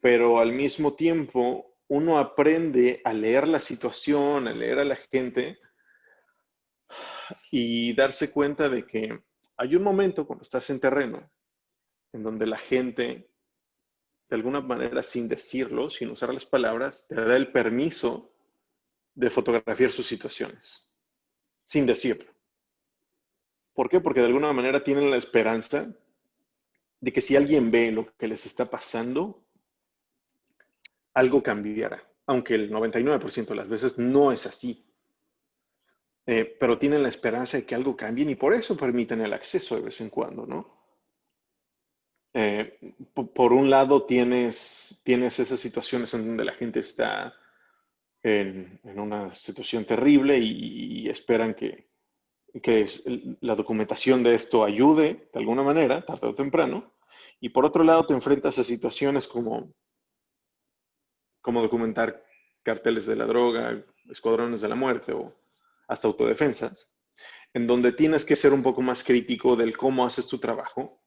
pero al mismo tiempo uno aprende a leer la situación, a leer a la gente y darse cuenta de que hay un momento cuando estás en terreno en donde la gente, de alguna manera sin decirlo, sin usar las palabras, te da el permiso de fotografiar sus situaciones, sin decirlo. ¿Por qué? Porque de alguna manera tienen la esperanza de que si alguien ve lo que les está pasando, algo cambiará. Aunque el 99% de las veces no es así. Pero tienen la esperanza de que algo cambie y por eso permiten el acceso de vez en cuando, ¿no? Por un lado tienes esas situaciones en donde la gente está en una situación terrible y esperan que la documentación de esto ayude de alguna manera, tarde o temprano. Y por otro lado te enfrentas a situaciones como documentar carteles de la droga, escuadrones de la muerte o hasta autodefensas, en donde tienes que ser un poco más crítico del cómo haces tu trabajo,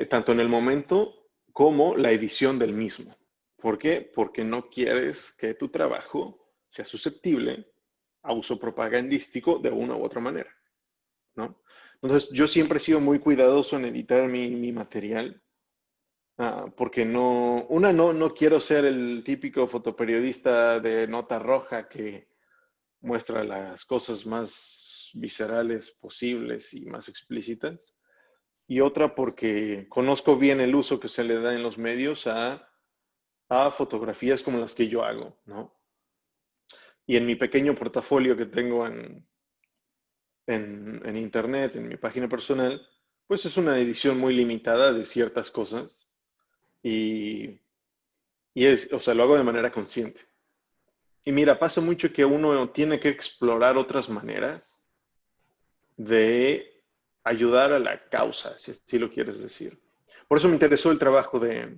tanto en el momento como la edición del mismo. ¿Por qué? Porque no quieres que tu trabajo sea susceptible a uso propagandístico de una u otra manera, ¿no? Entonces, yo siempre he sido muy cuidadoso en editar mi material, porque no quiero ser el típico fotoperiodista de nota roja que muestra las cosas más viscerales posibles y más explícitas. Y otra porque conozco bien el uso que se le da en los medios a fotografías como las que yo hago, ¿no? Y en mi pequeño portafolio que tengo en internet, en mi página personal, pues es una edición muy limitada de ciertas cosas y, o sea, lo hago de manera consciente. Y mira, pasa mucho que uno tiene que explorar otras maneras de ayudar a la causa, si así lo quieres decir. Por eso me interesó el trabajo de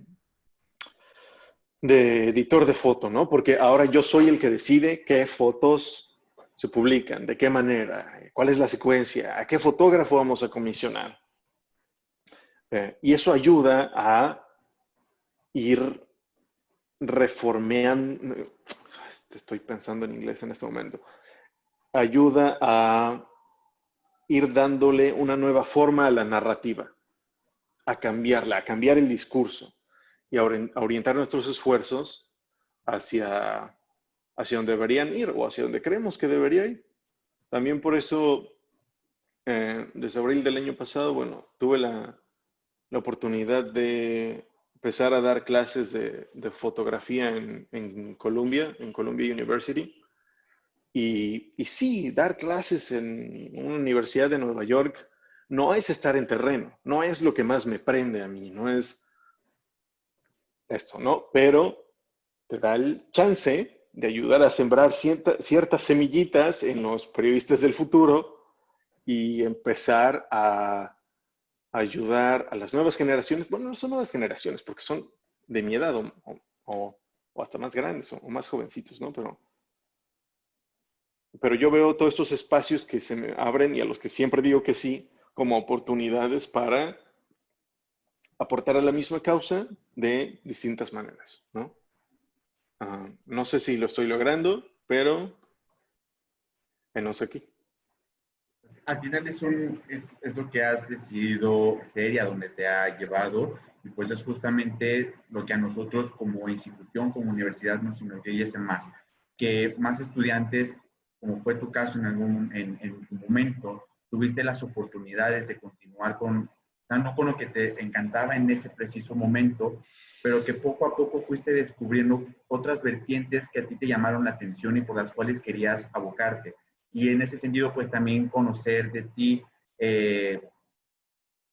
editor de foto, ¿no? Porque ahora yo soy el que decide qué fotos se publican, de qué manera, cuál es la secuencia, a qué fotógrafo vamos a comisionar. Y eso ayuda a ir reformeando, estoy pensando en inglés en este momento, ayuda a ir dándole una nueva forma a la narrativa, a cambiarla, a cambiar el discurso y a orientar nuestros esfuerzos hacia, hacia donde deberían ir o hacia donde creemos que debería ir. También por eso, desde abril del año pasado, bueno, tuve la oportunidad de empezar a dar clases de fotografía en Columbia University. Y sí, dar clases en una universidad de Nueva York no es estar en terreno, no es lo que más me prende a mí, no es esto, ¿no? Pero te da el chance de ayudar a sembrar ciertas semillitas en los periodistas del futuro y empezar a ayudar a las nuevas generaciones. Bueno, no son nuevas generaciones porque son de mi edad o hasta más grandes o más jovencitos, ¿no? Pero yo veo todos estos espacios que se me abren y a los que siempre digo que sí, como oportunidades para aportar a la misma causa de distintas maneras, ¿no? No sé si lo estoy logrando, pero no sé aquí. Al final es lo que has decidido hacer y a donde te ha llevado. Y pues es justamente lo que a nosotros como institución, como universidad nos enorgullece más, que más estudiantes, como fue tu caso en tu momento, tuviste las oportunidades de continuar con, o sea, no con lo que te encantaba en ese preciso momento, pero que poco a poco fuiste descubriendo otras vertientes que a ti te llamaron la atención y por las cuales querías abocarte. Y en ese sentido, pues también conocer de ti,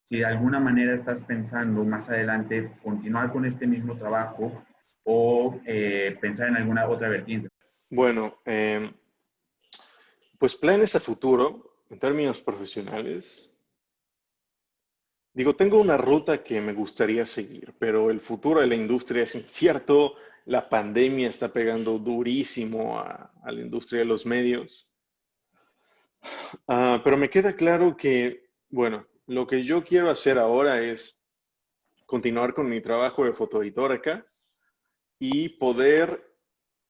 si de alguna manera estás pensando más adelante continuar con este mismo trabajo o pensar en alguna otra vertiente. Bueno, pues planes a futuro, en términos profesionales. Digo, tengo una ruta que me gustaría seguir, pero el futuro de la industria es incierto. La pandemia está pegando durísimo a la industria de los medios. Pero me queda claro que, bueno, lo que yo quiero hacer ahora es continuar con mi trabajo de fotoeditor acá y poder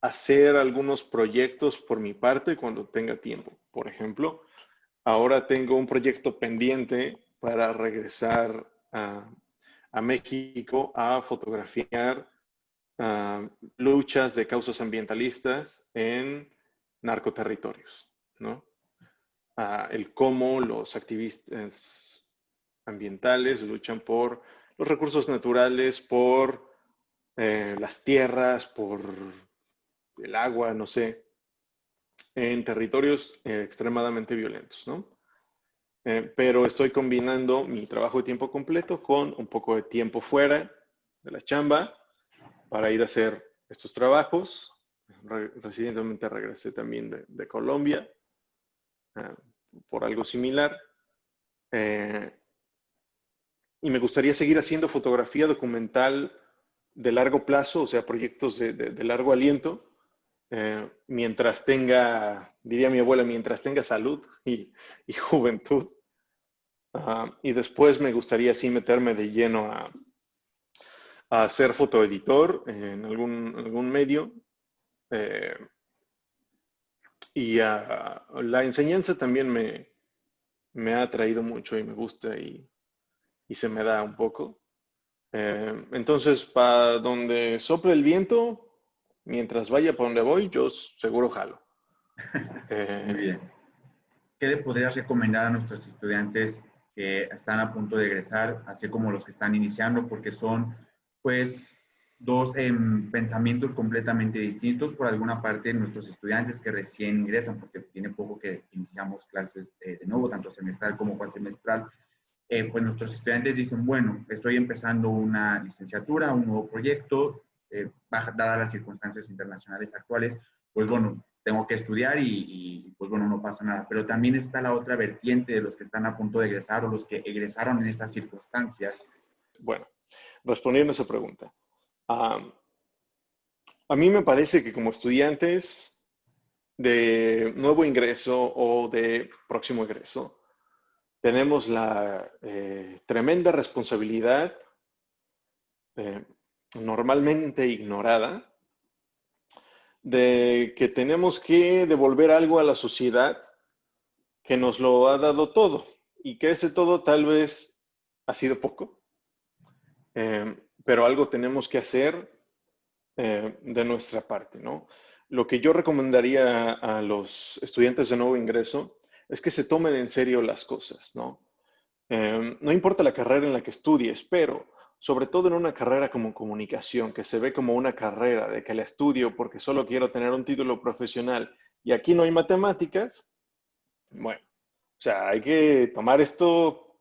hacer algunos proyectos por mi parte cuando tenga tiempo. Por ejemplo, ahora tengo un proyecto pendiente para regresar a México a fotografiar luchas de causas ambientalistas en narcoterritorios, ¿no? El cómo los activistas ambientales luchan por los recursos naturales, por las tierras, por el agua, no sé, en territorios extremadamente violentos, ¿no? Pero estoy combinando mi trabajo de tiempo completo con un poco de tiempo fuera de la chamba para ir a hacer estos trabajos. Recientemente regresé también de Colombia eh, por algo similar. Eh, y me gustaría seguir haciendo fotografía documental de largo plazo, o sea, proyectos de largo aliento, mientras tenga, diría mi abuela, mientras tenga salud y juventud. Y después me gustaría así meterme de lleno a ser fotoeditor en algún medio. eh, y la enseñanza también me ha atraído mucho y me gusta y se me da un poco. Entonces, para donde sople el viento, mientras vaya para donde voy, yo seguro jalo. Muy Eh, bien. ¿Qué le podrías recomendar a nuestros estudiantes que están a punto de egresar, así como los que están iniciando? Porque son, pues, dos pensamientos completamente distintos. Por alguna parte, nuestros estudiantes que recién ingresan, porque tiene poco que iniciamos clases de nuevo, tanto semestral como cuatrimestral, pues nuestros estudiantes dicen, bueno, estoy empezando una licenciatura, un nuevo proyecto, dadas las circunstancias internacionales actuales, pues bueno, tengo que estudiar pues bueno, no pasa nada. Pero también está la otra vertiente de los que están a punto de egresar o los que egresaron en estas circunstancias. bueno, respondiendo a esa pregunta. Um, a mí me parece que como estudiantes de nuevo ingreso o de próximo ingreso, tenemos la tremenda responsabilidad, eh, normalmente ignorada, de que tenemos que devolver algo a la sociedad que nos lo ha dado todo y que ese todo tal vez ha sido poco, pero algo tenemos que hacer de nuestra parte, ¿no? Lo que yo recomendaría a los estudiantes de nuevo ingreso es que se tomen en serio las cosas, ¿no? No importa la carrera en la que estudies, pero sobre todo en una carrera como comunicación, que se ve como una carrera de que la estudio porque solo quiero tener un título profesional y aquí no hay matemáticas, bueno, o sea, hay que tomar esto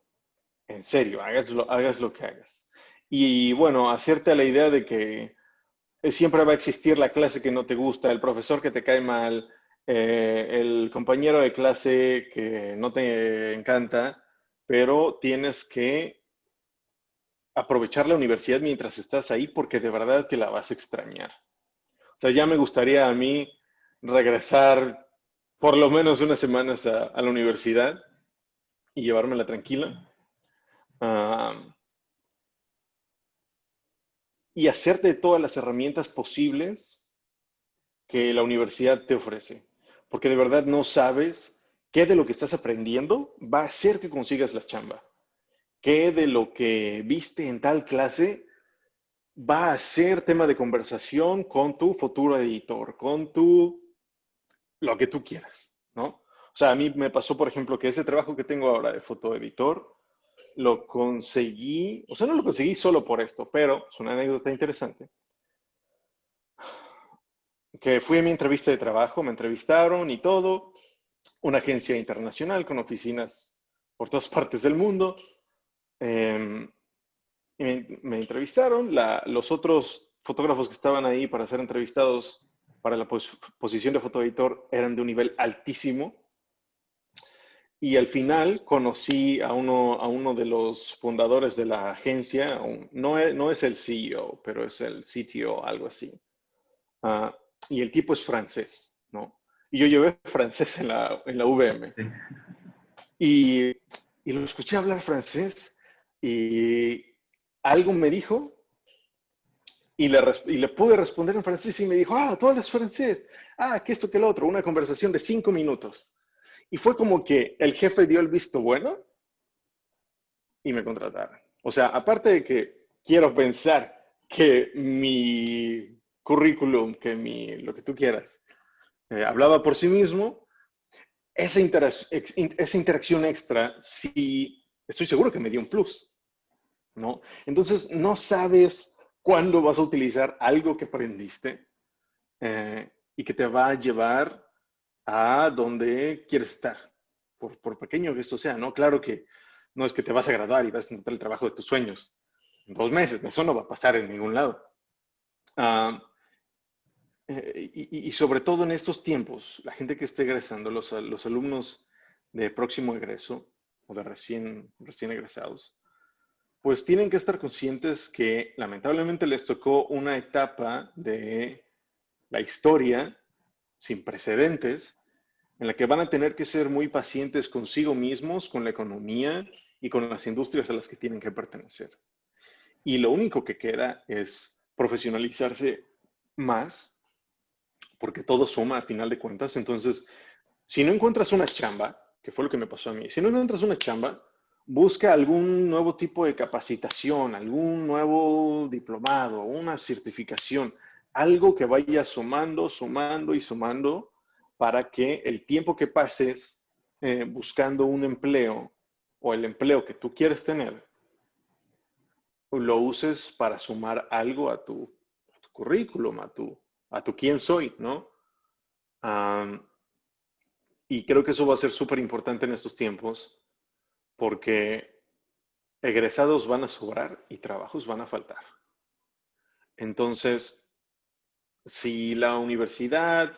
en serio, hagas lo que hagas. Y bueno, hacerte a la idea de que siempre va a existir la clase que no te gusta, el profesor que te cae mal, el compañero de clase que no te encanta, pero tienes que aprovechar la universidad mientras estás ahí porque de verdad que la vas a extrañar. O sea, ya me gustaría a mí regresar por lo menos unas semanas a la universidad y llevármela tranquila. Uh, y hacerte todas las herramientas posibles que la universidad te ofrece. Porque de verdad no sabes qué de lo que estás aprendiendo va a hacer que consigas la chamba. qué de lo que viste en tal clase va a ser tema de conversación con tu futuro editor, con lo que tú quieras, ¿no? O sea, a mí me pasó, por ejemplo, que ese trabajo que tengo ahora de fotoeditor, lo conseguí, o sea, no lo conseguí solo por esto, pero es una anécdota interesante, que fui a mi entrevista de trabajo, me entrevistaron y todo, una agencia internacional con oficinas por todas partes del mundo, eh, y me entrevistaron, los otros fotógrafos que estaban ahí para ser entrevistados para la posición de fotoeditor eran de un nivel altísimo. Y al final conocí a uno de los fundadores de la agencia, no es el CEO, pero es el CTO, algo así. Ah, y el tipo es francés, ¿no? Y yo llevé francés en la UVM. Sí. Y, y lo escuché hablar francés y algo me dijo y le pude responder en francés y me dijo, tú hablas francés, que esto, que lo otro, una conversación de 5 minutos. Y fue como que el jefe dio el visto bueno y me contrataron. O sea, aparte de que quiero pensar que mi currículum, lo que tú quieras, hablaba por sí mismo, esa interacción extra, sí, estoy seguro que me dio un plus, ¿no? Entonces, no sabes cuándo vas a utilizar algo que aprendiste y que te va a llevar a donde quieres estar, por pequeño que esto sea, ¿no? Claro que no es que te vas a graduar y vas a encontrar el trabajo de tus sueños en 2 meses, eso no va a pasar en ningún lado. Ah, y sobre todo en estos tiempos, la gente que esté egresando, los alumnos de próximo egreso o de recién egresados, pues tienen que estar conscientes que lamentablemente les tocó una etapa de la historia sin precedentes en la que van a tener que ser muy pacientes consigo mismos, con la economía y con las industrias a las que tienen que pertenecer. Y lo único que queda es profesionalizarse más, porque todo suma a final de cuentas. Entonces, si no encuentras una chamba, que fue lo que me pasó a mí, si no encuentras una chamba, busca algún nuevo tipo de capacitación, algún nuevo diplomado, una certificación, algo que vaya sumando, sumando y sumando para que el tiempo que pases buscando un empleo o el empleo que tú quieres tener, lo uses para sumar algo a tu currículum, a tu quién soy, ¿no? Um, y creo que eso va a ser súper importante en estos tiempos porque egresados van a sobrar y trabajos van a faltar. Entonces, si la universidad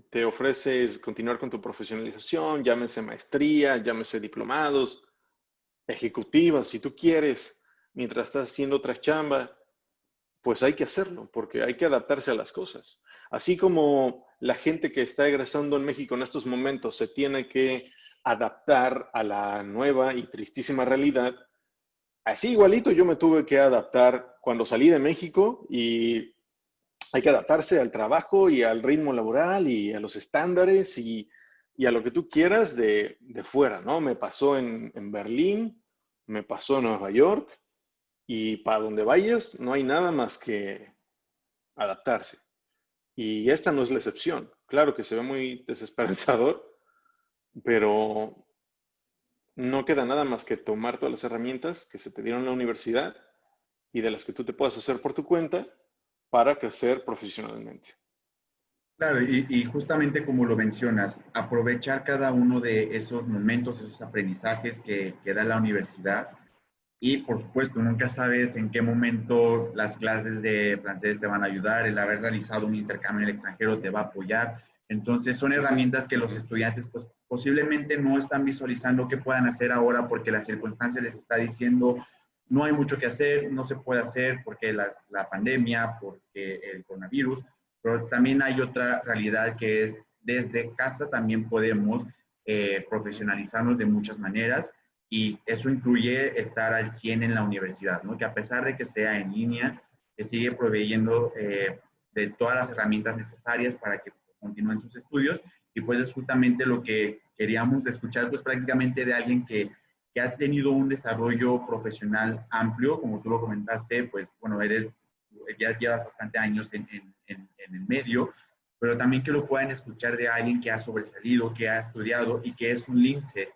te ofrece continuar con tu profesionalización, llámese maestría, llámese diplomados, ejecutivas, si tú quieres, mientras estás haciendo otra chamba, pues hay que hacerlo, porque hay que adaptarse a las cosas. Así como la gente que está egresando en México en estos momentos se tiene que adaptar a la nueva y tristísima realidad, así igualito yo me tuve que adaptar cuando salí de México y hay que adaptarse al trabajo y al ritmo laboral y a los estándares y a lo que tú quieras de fuera, ¿no? Me pasó en Berlín, me pasó en Nueva York y para donde vayas no hay nada más que adaptarse. Y esta no es la excepción. Claro que se ve muy desesperanzador, pero no queda nada más que tomar todas las herramientas que se te dieron en la universidad y de las que tú te puedas hacer por tu cuenta para crecer profesionalmente. Claro, y justamente como lo mencionas, aprovechar cada uno de esos momentos, esos aprendizajes que da la universidad. Y por supuesto, nunca sabes en qué momento las clases de francés te van a ayudar, el haber realizado un intercambio en el extranjero te va a apoyar. Entonces, son herramientas que los estudiantes pues, posiblemente no están visualizando qué puedan hacer ahora porque la circunstancia les está diciendo no hay mucho que hacer, no se puede hacer porque la pandemia, porque el coronavirus, pero también hay otra realidad que es desde casa también podemos profesionalizarnos de muchas maneras y eso incluye estar al 100 en la universidad, ¿no? Que a pesar de que sea en línea, te sigue proveyendo de todas las herramientas necesarias para que continúen sus estudios y pues es justamente lo que queríamos escuchar pues prácticamente de alguien que ha tenido un desarrollo profesional amplio, como tú lo comentaste, pues bueno, ya llevas bastante años en el medio, pero también que lo puedan escuchar de alguien que ha sobresalido, que ha estudiado y que es un lince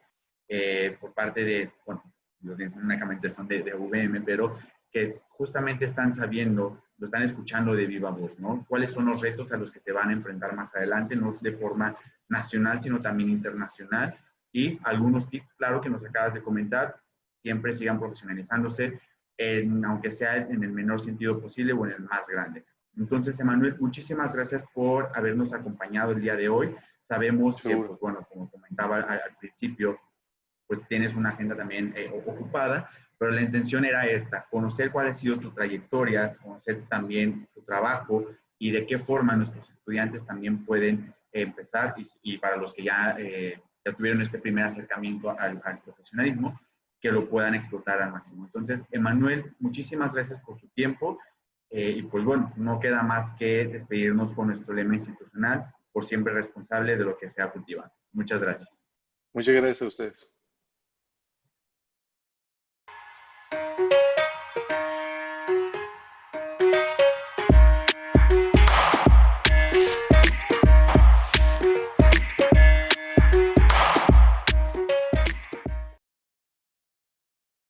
por parte de, bueno, los linces únicamente son de UVM, pero que justamente están sabiendo, lo están escuchando de viva voz, ¿no? ¿Cuáles son los retos a los que se van a enfrentar más adelante, no de forma nacional, sino también internacional? Y algunos tips, claro, que nos acabas de comentar, siempre sigan profesionalizándose, aunque sea en el menor sentido posible o en el más grande. Entonces, Emanuel, muchísimas gracias por habernos acompañado el día de hoy. Sabemos que, pues, bueno, como comentaba al principio, pues tienes una agenda también ocupada, pero la intención era esta, conocer cuál ha sido tu trayectoria, conocer también tu trabajo y de qué forma nuestros estudiantes también pueden empezar y para los que ya tuvieron este primer acercamiento al profesionalismo, que lo puedan explotar al máximo. Entonces, Emanuel, muchísimas gracias por su tiempo y pues bueno, no queda más que despedirnos con nuestro lema institucional, por siempre responsable de lo que sea cultivado. Muchas gracias. Muchas gracias a ustedes.